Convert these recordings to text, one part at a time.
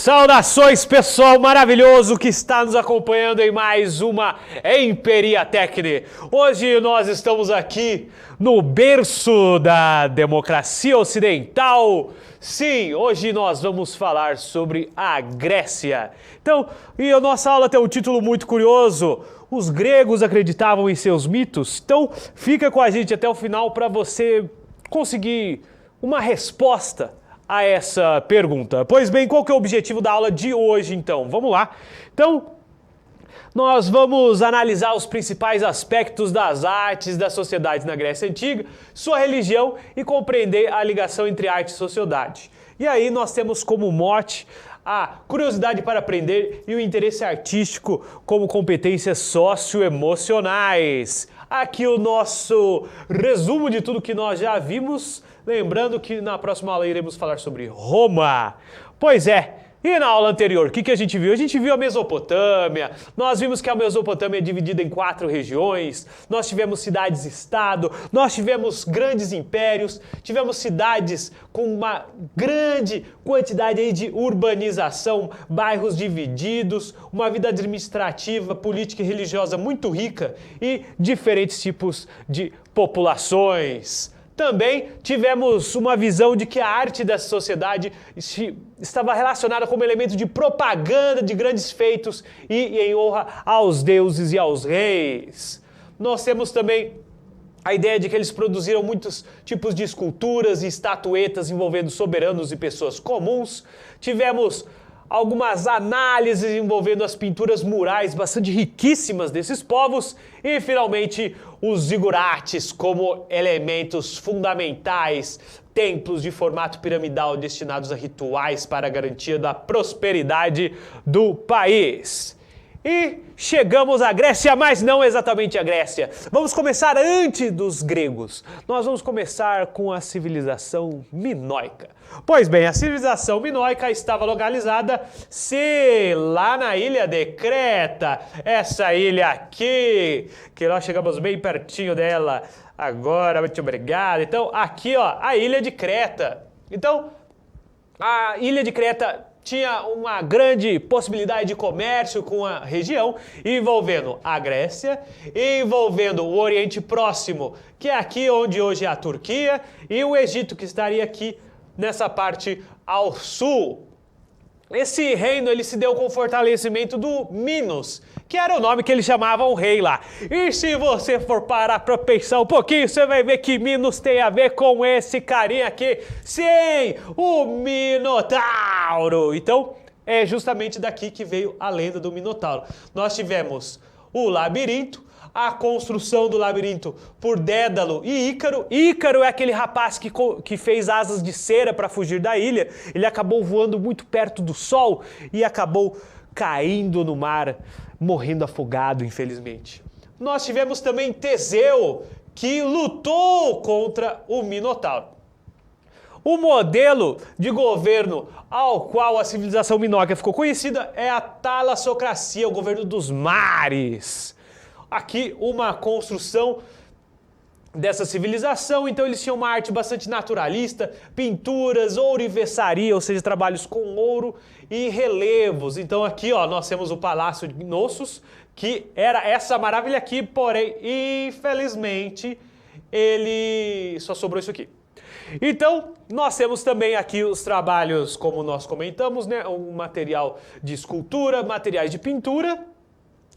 Saudações, pessoal maravilhoso que está nos acompanhando em mais uma Emperia Tecne. Hoje nós estamos aqui no berço da democracia ocidental. Sim, hoje nós vamos falar sobre a Grécia. Então, e a nossa aula tem um título muito curioso. Os gregos acreditavam em seus mitos? Então, fica com a gente até o final para você conseguir uma resposta a essa pergunta. Pois bem, qual que é o objetivo da aula de hoje, então? Vamos lá. Então, nós vamos analisar os principais aspectos das artes da sociedade na Grécia Antiga, sua religião e compreender a ligação entre arte e sociedade. E aí nós temos como mote a curiosidade para aprender e o interesse artístico como competências socioemocionais. Aqui o nosso resumo de tudo que nós já vimos. Lembrando que na próxima aula iremos falar sobre Roma. Pois é, e na aula anterior, o que a gente viu? A gente viu a Mesopotâmia, nós vimos que a Mesopotâmia é dividida em 4 regiões, nós tivemos cidades-estado, nós tivemos grandes impérios, tivemos cidades com uma grande quantidade aí de urbanização, bairros divididos, uma vida administrativa, política e religiosa muito rica e diferentes tipos de populações. Também tivemos uma visão de que a arte dessa sociedade estava relacionada como elemento de propaganda de grandes feitos e em honra aos deuses e aos reis. Nós temos também a ideia de que eles produziram muitos tipos de esculturas e estatuetas envolvendo soberanos e pessoas comuns. Tivemos algumas análises envolvendo as pinturas murais bastante riquíssimas desses povos e, finalmente, os zigurates como elementos fundamentais, templos de formato piramidal destinados a rituais para a garantia da prosperidade do país. E chegamos à Grécia, mas não exatamente a Grécia. Vamos começar antes dos gregos. Nós vamos começar com a civilização minoica. Pois bem, a civilização minoica estava localizada lá na ilha de Creta. Essa ilha aqui, que nós chegamos bem pertinho dela agora, muito obrigado. Então, aqui, ó, a ilha de Creta. Então, a ilha de Creta tinha uma grande possibilidade de comércio com a região, envolvendo a Grécia, envolvendo o Oriente Próximo, que é aqui onde hoje é a Turquia, e o Egito, que estaria aqui nessa parte ao sul. Esse reino ele se deu com o fortalecimento do Minos, que era o nome que eles chamavam o rei lá. E se você for parar para pensar um pouquinho, você vai ver que Minos tem a ver com esse carinha aqui. Sim, o Minotauro. Então, é justamente daqui que veio a lenda do Minotauro. Nós tivemos o labirinto, a construção do labirinto por Dédalo e Ícaro. Ícaro é aquele rapaz que fez asas de cera para fugir da ilha. Ele acabou voando muito perto do sol e acabou caindo no mar, morrendo afogado, infelizmente. Nós tivemos também Teseu, que lutou contra o Minotauro. O modelo de governo ao qual a civilização minoica ficou conhecida é a talassocracia, o governo dos mares. Aqui uma construção dessa civilização, então eles tinham uma arte bastante naturalista, pinturas, ourivesaria, ou seja, trabalhos com ouro e relevos. Então aqui, ó, nós temos o Palácio de Knossos, que era essa maravilha aqui, porém, infelizmente, ele só sobrou isso aqui. Então, nós temos também aqui os trabalhos, como nós comentamos, né, um material de escultura, materiais de pintura.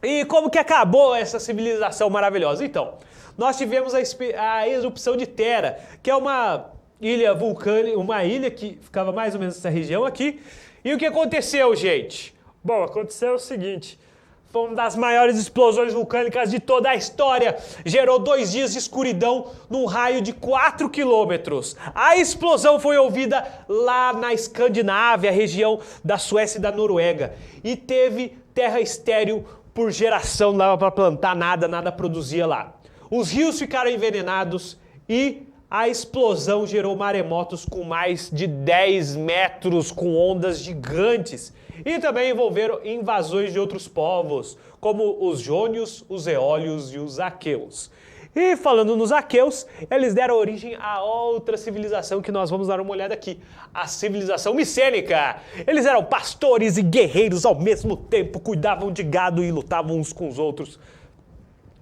E como que acabou essa civilização maravilhosa? Então, nós tivemos a erupção de Tera, que é uma ilha vulcânica, uma ilha que ficava mais ou menos nessa região aqui. E o que aconteceu, gente? Bom, aconteceu o seguinte: foi uma das maiores explosões vulcânicas de toda a história. Gerou 2 dias de escuridão num raio de 4 quilômetros. A explosão foi ouvida lá na Escandinávia, região da Suécia e da Noruega. E teve terra estéril por geração, não dava para plantar nada, nada produzia lá. Os rios ficaram envenenados e a explosão gerou maremotos com mais de 10 metros, com ondas gigantes. E também envolveram invasões de outros povos, como os jônios, os eólios e os aqueus. E falando nos aqueus, eles deram origem a outra civilização que nós vamos dar uma olhada aqui, a civilização micênica. Eles eram pastores e guerreiros ao mesmo tempo, cuidavam de gado e lutavam uns com os outros.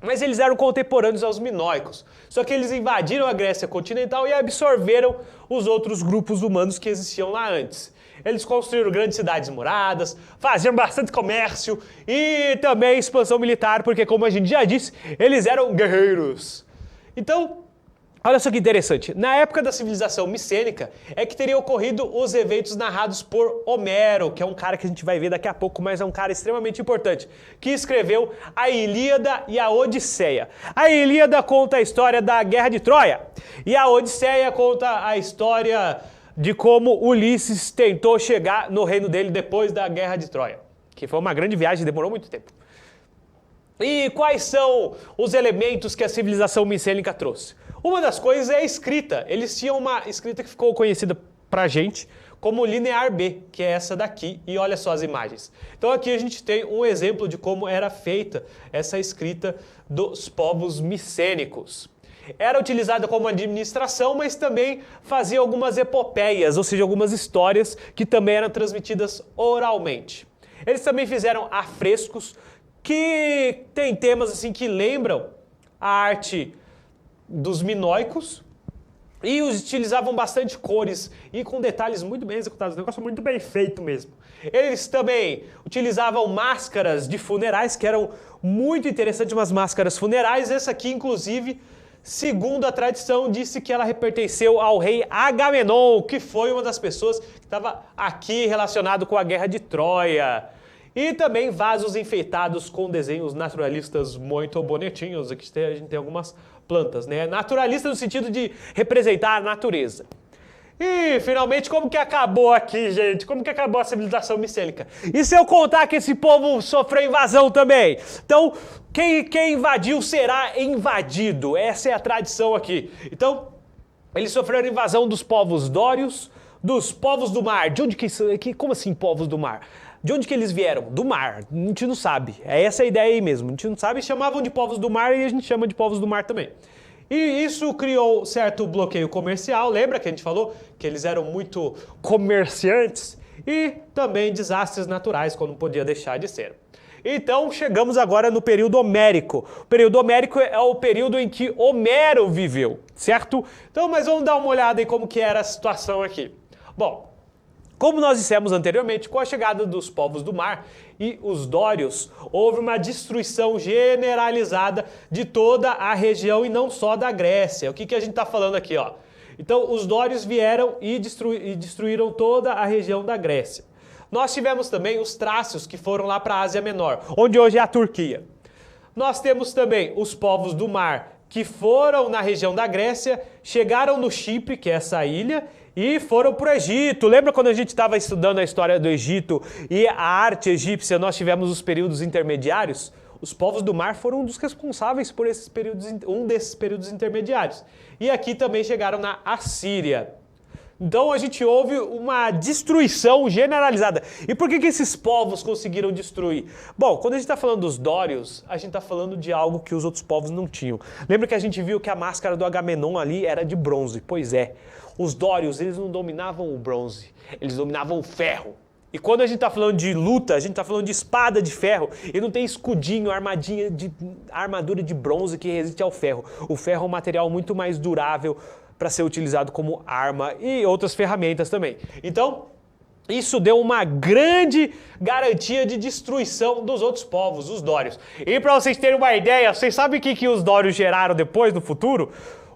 Mas eles eram contemporâneos aos minoicos, só que eles invadiram a Grécia continental e absorveram os outros grupos humanos que existiam lá antes. Eles construíram grandes cidades muradas, faziam bastante comércio e também expansão militar, porque como a gente já disse, eles eram guerreiros. Então, olha só que interessante, na época da civilização micênica é que teriam ocorrido os eventos narrados por Homero, que é um cara que a gente vai ver daqui a pouco, mas é um cara extremamente importante, que escreveu a Ilíada e a Odisseia. A Ilíada conta a história da Guerra de Troia e a Odisseia conta a história de como Ulisses tentou chegar no reino dele depois da Guerra de Troia, que foi uma grande viagem, demorou muito tempo. E quais são os elementos que a civilização micênica trouxe? Uma das coisas é a escrita. Eles tinham uma escrita que ficou conhecida pra gente como linear B, que é essa daqui, e olha só as imagens. Então aqui a gente tem um exemplo de como era feita essa escrita dos povos micênicos. Era utilizada como administração, mas também fazia algumas epopeias, ou seja, algumas histórias que também eram transmitidas oralmente. Eles também fizeram afrescos que tem temas assim que lembram a arte dos minoicos e utilizavam bastante cores e com detalhes muito bem executados, um negócio muito bem feito mesmo. Eles também utilizavam máscaras de funerais que eram muito interessantes, umas máscaras funerais. Essa aqui, inclusive, segundo a tradição, disse que ela pertenceu ao rei Agamenon, que foi uma das pessoas que estava aqui relacionado com a Guerra de Troia. E também vasos enfeitados com desenhos naturalistas muito bonitinhos. Aqui a gente tem algumas plantas, né? Naturalista no sentido de representar a natureza. E, finalmente, como que acabou aqui, gente? Como que acabou a civilização micênica? E se eu contar que esse povo sofreu invasão também? Então, quem invadiu será invadido. Essa é a tradição aqui. Então, eles sofreram invasão dos povos dórios, dos povos do mar. De onde como assim povos do mar? De onde que eles vieram? Do mar. A gente não sabe. É essa a ideia aí mesmo. A gente não sabe. Chamavam de povos do mar e a gente chama de povos do mar também. E isso criou certo bloqueio comercial. Lembra que a gente falou que eles eram muito comerciantes? E também desastres naturais, quando não podia deixar de ser. Então chegamos agora no período homérico. O período homérico é o período em que Homero viveu, certo? Então, mas vamos dar uma olhada em como que era a situação aqui. Bom, como nós dissemos anteriormente, com a chegada dos povos do mar e os dórios, houve uma destruição generalizada de toda a região e não só da Grécia. O que a gente está falando aqui, ó? Então, os dórios vieram e destruíram toda a região da Grécia. Nós tivemos também os trácios, que foram lá para a Ásia Menor, onde hoje é a Turquia. Nós temos também os povos do mar, que foram na região da Grécia, chegaram no Chipre, que é essa ilha, e foram para o Egito. Lembra quando a gente estava estudando a história do Egito e a arte egípcia, nós tivemos os períodos intermediários? Os povos do mar foram um dos responsáveis por esses períodos, um desses períodos intermediários. E aqui também chegaram na Assíria. Então a gente houve uma destruição generalizada. E por que esses povos conseguiram destruir? Bom, quando a gente está falando dos dórios, a gente está falando de algo que os outros povos não tinham. Lembra que a gente viu que a máscara do Agamenon ali era de bronze? Pois é, os dórios, eles não dominavam o bronze, eles dominavam o ferro. E quando a gente está falando de luta, a gente está falando de espada de ferro, e não tem escudinho, armadura de bronze que resiste ao ferro. O ferro é um material muito mais durável para ser utilizado como arma e outras ferramentas também. Então, isso deu uma grande garantia de destruição dos outros povos, os dórios. E para vocês terem uma ideia, vocês sabem o que os dórios geraram depois, no futuro?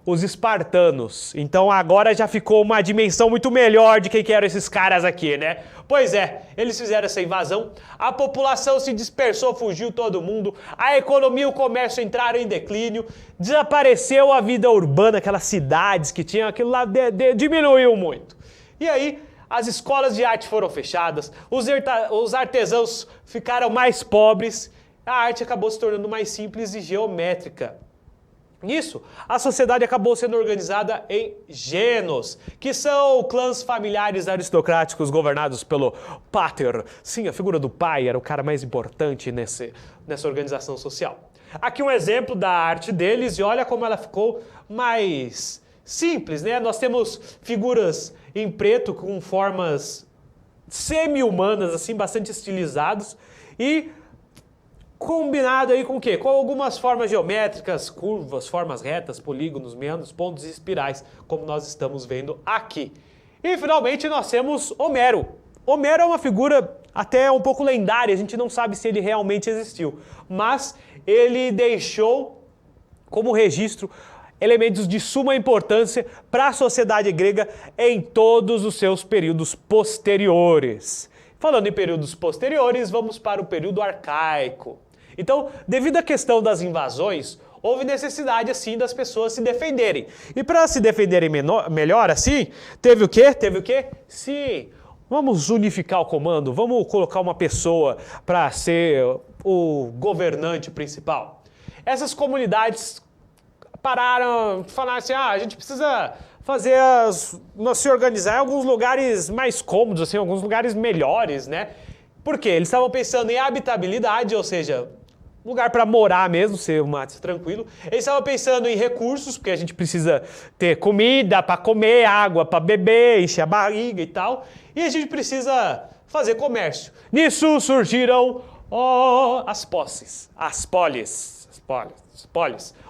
Os espartanos. Então agora já ficou uma dimensão muito melhor de quem que eram esses caras aqui, né? Pois é, eles fizeram essa invasão, a população se dispersou, fugiu todo mundo, a economia e o comércio entraram em declínio, desapareceu a vida urbana, aquelas cidades que tinham, aquilo lá diminuiu muito. E aí, as escolas de arte foram fechadas, os artesãos ficaram mais pobres, a arte acabou se tornando mais simples e geométrica. Nisso, a sociedade acabou sendo organizada em genos, que são clãs familiares aristocráticos governados pelo pater. Sim, a figura do pai era o cara mais importante nessa organização social. Aqui um exemplo da arte deles e olha como ela ficou mais simples, né? Nós temos figuras em preto com formas semi-humanas, assim, bastante estilizados e combinado aí com o quê? Com algumas formas geométricas, curvas, formas retas, polígonos, meandros, pontos e espirais, como nós estamos vendo aqui. E finalmente nós temos Homero. Homero é uma figura até um pouco lendária, a gente não sabe se ele realmente existiu, mas ele deixou como registro elementos de suma importância para a sociedade grega em todos os seus períodos posteriores. Falando em períodos posteriores, vamos para o período arcaico. Então, devido à questão das invasões, houve necessidade, assim, das pessoas se defenderem. E para se defenderem melhor, assim, teve o quê? Teve o quê? Sim, vamos unificar o comando, vamos colocar uma pessoa para ser o governante principal. Essas comunidades pararam, falaram assim, a gente precisa se organizar em alguns lugares mais cômodos, assim, alguns lugares melhores, né? Por quê? Eles estavam pensando em habitabilidade, ou seja, lugar para morar mesmo, ser mais tranquilo. Eles estavam pensando em recursos, porque a gente precisa ter comida para comer, água para beber, encher a barriga e tal. E a gente precisa fazer comércio. Nisso surgiram as posses, as polis,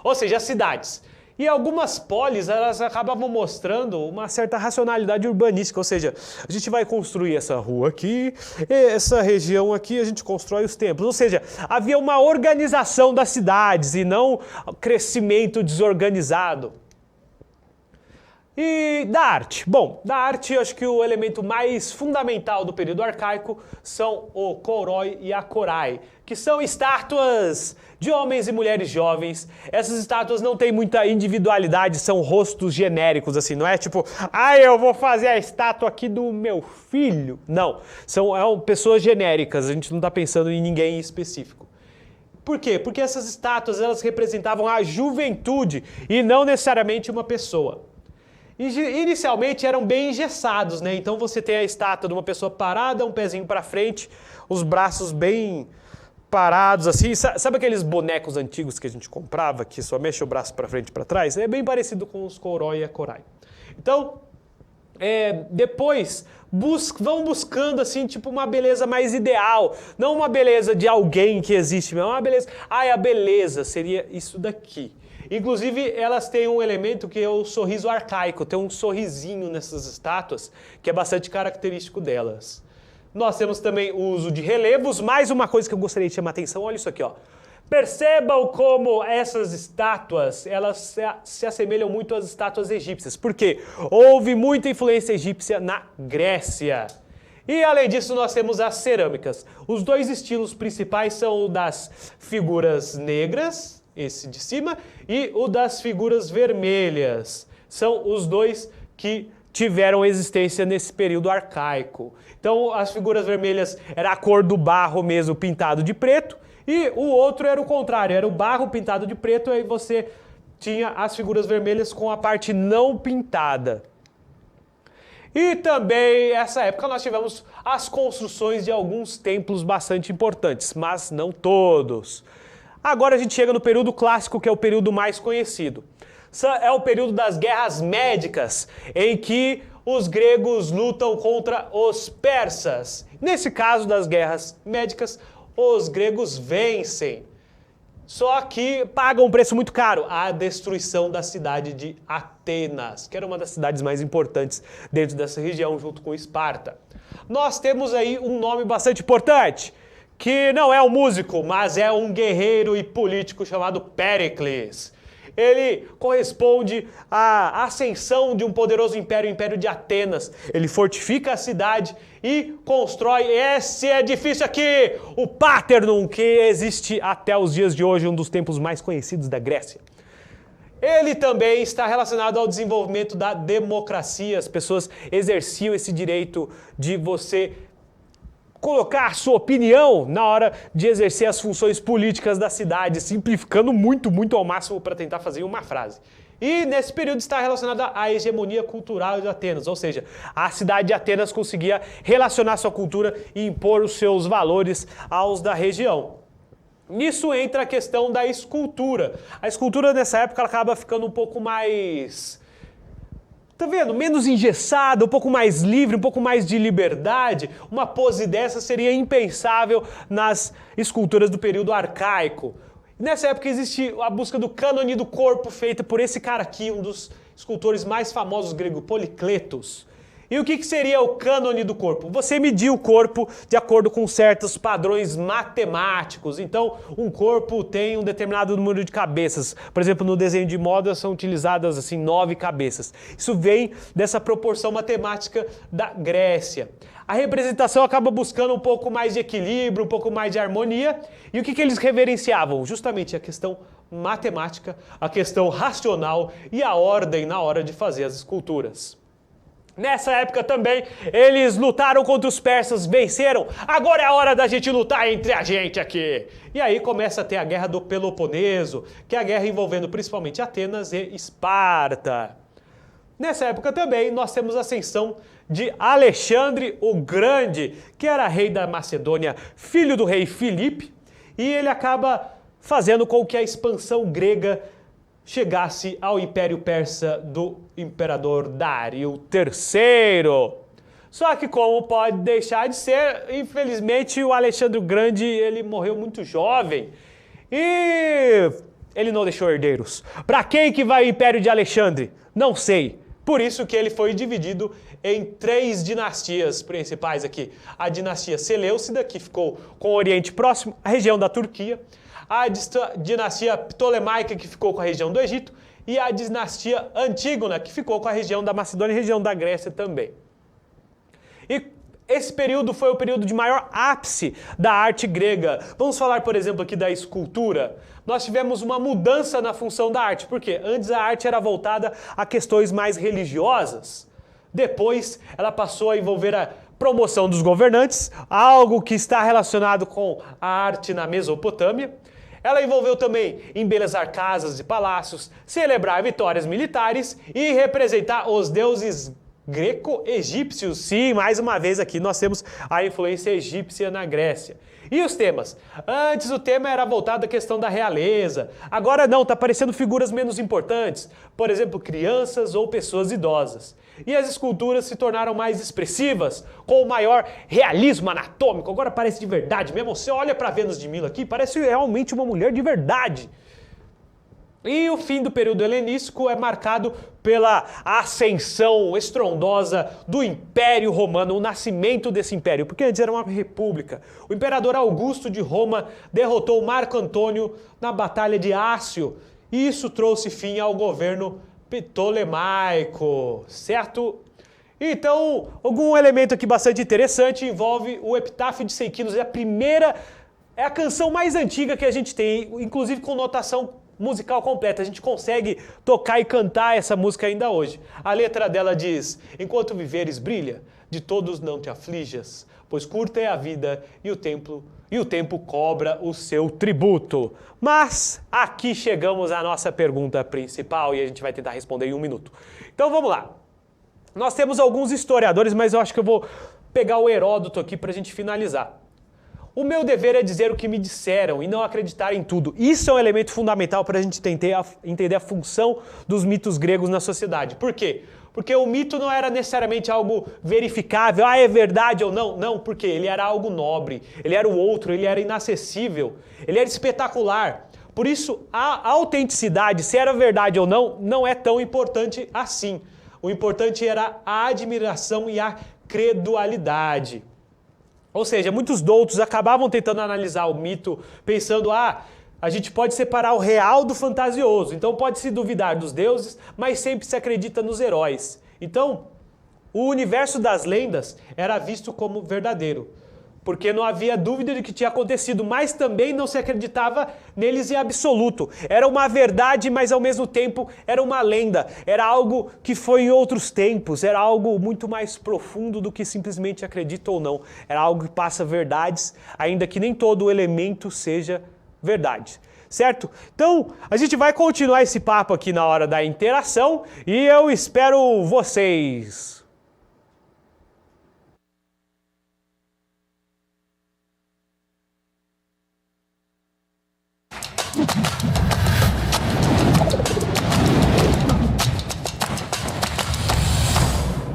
ou seja, as cidades. E algumas polis, elas acabavam mostrando uma certa racionalidade urbanística, ou seja, a gente vai construir essa rua aqui, essa região aqui, a gente constrói os templos. Ou seja, havia uma organização das cidades e não crescimento desorganizado. E da arte? Bom, da arte eu acho que o elemento mais fundamental do período arcaico são o Kouroi e a Korai, que são estátuas de homens e mulheres jovens. Essas estátuas não têm muita individualidade, são rostos genéricos, assim, não é tipo, eu vou fazer a estátua aqui do meu filho. Não, são pessoas genéricas, a gente não está pensando em ninguém específico. Por quê? Porque essas estátuas, elas representavam a juventude e não necessariamente uma pessoa. Inicialmente eram bem engessados, né? Então você tem a estátua de uma pessoa parada, um pezinho para frente, os braços bem parados assim. Sabe aqueles bonecos antigos que a gente comprava, que só mexe o braço para frente e para trás? É bem parecido com os Kouroi e a Korai. Então, depois vão buscando assim, tipo uma beleza mais ideal, não uma beleza de alguém que existe, mas uma beleza. A beleza seria isso daqui. Inclusive, elas têm um elemento que é o sorriso arcaico, tem um sorrisinho nessas estátuas, que é bastante característico delas. Nós temos também o uso de relevos, mais uma coisa que eu gostaria de chamar a atenção, olha isso aqui, ó. Percebam como essas estátuas, elas se assemelham muito às estátuas egípcias, porque houve muita influência egípcia na Grécia. E além disso, nós temos as cerâmicas. Os dois estilos principais são o das figuras negras, esse de cima, e o das figuras vermelhas. São os dois que tiveram existência nesse período arcaico. Então, as figuras vermelhas era a cor do barro mesmo pintado de preto, e o outro era o contrário, era o barro pintado de preto, e aí você tinha as figuras vermelhas com a parte não pintada. E também, nessa época, nós tivemos as construções de alguns templos bastante importantes, mas não todos. Agora a gente chega no período clássico, que é o período mais conhecido. É o período das guerras médicas, em que os gregos lutam contra os persas. Nesse caso das guerras médicas, os gregos vencem. Só que pagam um preço muito caro, a destruição da cidade de Atenas, que era uma das cidades mais importantes dentro dessa região, junto com Esparta. Nós temos aí um nome bastante importante, que não é um músico, mas é um guerreiro e político chamado Péricles. Ele corresponde à ascensão de um poderoso império, o Império de Atenas. Ele fortifica a cidade e constrói esse edifício aqui, o Parthenon, que existe até os dias de hoje, um dos templos mais conhecidos da Grécia. Ele também está relacionado ao desenvolvimento da democracia. As pessoas exerciam esse direito de você colocar a sua opinião na hora de exercer as funções políticas da cidade, simplificando muito, muito ao máximo para tentar fazer uma frase. E nesse período está relacionada à hegemonia cultural de Atenas, ou seja, a cidade de Atenas conseguia relacionar sua cultura e impor os seus valores aos da região. Nisso entra a questão da escultura. A escultura nessa época ela acaba ficando um pouco mais... Tá vendo? Menos engessada, um pouco mais livre, um pouco mais de liberdade. Uma pose dessa seria impensável nas esculturas do período arcaico. Nessa época existe a busca do cânone do corpo, feita por esse cara aqui, um dos escultores mais famosos grego, Policletos. E o que seria o cânone do corpo? Você medir o corpo de acordo com certos padrões matemáticos. Então, um corpo tem um determinado número de cabeças. Por exemplo, no desenho de moda são utilizadas assim 9 cabeças. Isso vem dessa proporção matemática da Grécia. A representação acaba buscando um pouco mais de equilíbrio, um pouco mais de harmonia. E o que eles reverenciavam? Justamente a questão matemática, a questão racional e a ordem na hora de fazer as esculturas. Nessa época também, eles lutaram contra os persas, venceram. Agora é a hora da gente lutar entre a gente aqui. E aí começa a ter a Guerra do Peloponeso, que é a guerra envolvendo principalmente Atenas e Esparta. Nessa época também, nós temos a ascensão de Alexandre o Grande, que era rei da Macedônia, filho do rei Filipe, e ele acaba fazendo com que a expansão grega chegasse ao Império Persa do imperador Dário III. Só que como pode deixar de ser, infelizmente o Alexandre o Grande ele morreu muito jovem e ele não deixou herdeiros. Para quem que vai o Império de Alexandre? Não sei. Por isso que ele foi dividido em 3 dinastias principais aqui. A dinastia Seleucida, que ficou com o Oriente Próximo, a região da Turquia, a dinastia Ptolemaica, que ficou com a região do Egito, e a dinastia Antígona, que ficou com a região da Macedônia e a região da Grécia também. E esse período foi o período de maior ápice da arte grega. Vamos falar, por exemplo, aqui da escultura. Nós tivemos uma mudança na função da arte, porque antes a arte era voltada a questões mais religiosas. Depois ela passou a envolver a promoção dos governantes, algo que está relacionado com a arte na Mesopotâmia. Ela envolveu também embelezar casas e palácios, celebrar vitórias militares e representar os deuses greco-egípcios. Sim, mais uma vez aqui nós temos a influência egípcia na Grécia. E os temas? Antes o tema era voltado à questão da realeza. Agora não, está aparecendo figuras menos importantes. Por exemplo, crianças ou pessoas idosas. E as esculturas se tornaram mais expressivas, com maior realismo anatômico. Agora parece de verdade mesmo. Você olha para Vênus de Milo aqui, parece realmente uma mulher de verdade. E o fim do período helenístico é marcado pela ascensão estrondosa do Império Romano, o nascimento desse império, porque antes era uma república. O imperador Augusto de Roma derrotou Marco Antônio na Batalha de Ácio, e isso trouxe fim ao governo ptolemaico, certo? Então, algum elemento aqui bastante interessante envolve o Epitáfio de 100 quilos, é a canção mais antiga que a gente tem, inclusive com notação musical completa. A gente consegue tocar e cantar essa música ainda hoje. A letra dela diz: enquanto viveres brilha, de todos não te aflijas, pois curta é a vida e o tempo cobra o seu tributo. Mas aqui chegamos à nossa pergunta principal e a gente vai tentar responder em 1 minuto. Então vamos lá. Nós temos alguns historiadores, mas eu acho que eu vou pegar o Heródoto aqui para a gente finalizar. O meu dever é dizer o que me disseram e não acreditar em tudo. Isso é um elemento fundamental para a gente entender a função dos mitos gregos na sociedade. Por quê? Porque o mito não era necessariamente algo verificável, é verdade ou não. Não, porque ele era algo nobre, ele era o outro, ele era inacessível, ele era espetacular. Por isso, a autenticidade, se era verdade ou não, não é tão importante assim. O importante era a admiração e a credulidade. Ou seja, muitos doutos acabavam tentando analisar o mito pensando, a gente pode separar o real do fantasioso, então pode-se duvidar dos deuses, mas sempre se acredita nos heróis. Então, o universo das lendas era visto como verdadeiro, porque não havia dúvida de que tinha acontecido, mas também não se acreditava neles em absoluto. Era uma verdade, mas ao mesmo tempo era uma lenda. Era algo que foi em outros tempos, era algo muito mais profundo do que simplesmente acredita ou não. Era algo que passa verdades, ainda que nem todo o elemento seja verdade. Certo? Então, a gente vai continuar esse papo aqui na hora da interação e eu espero vocês.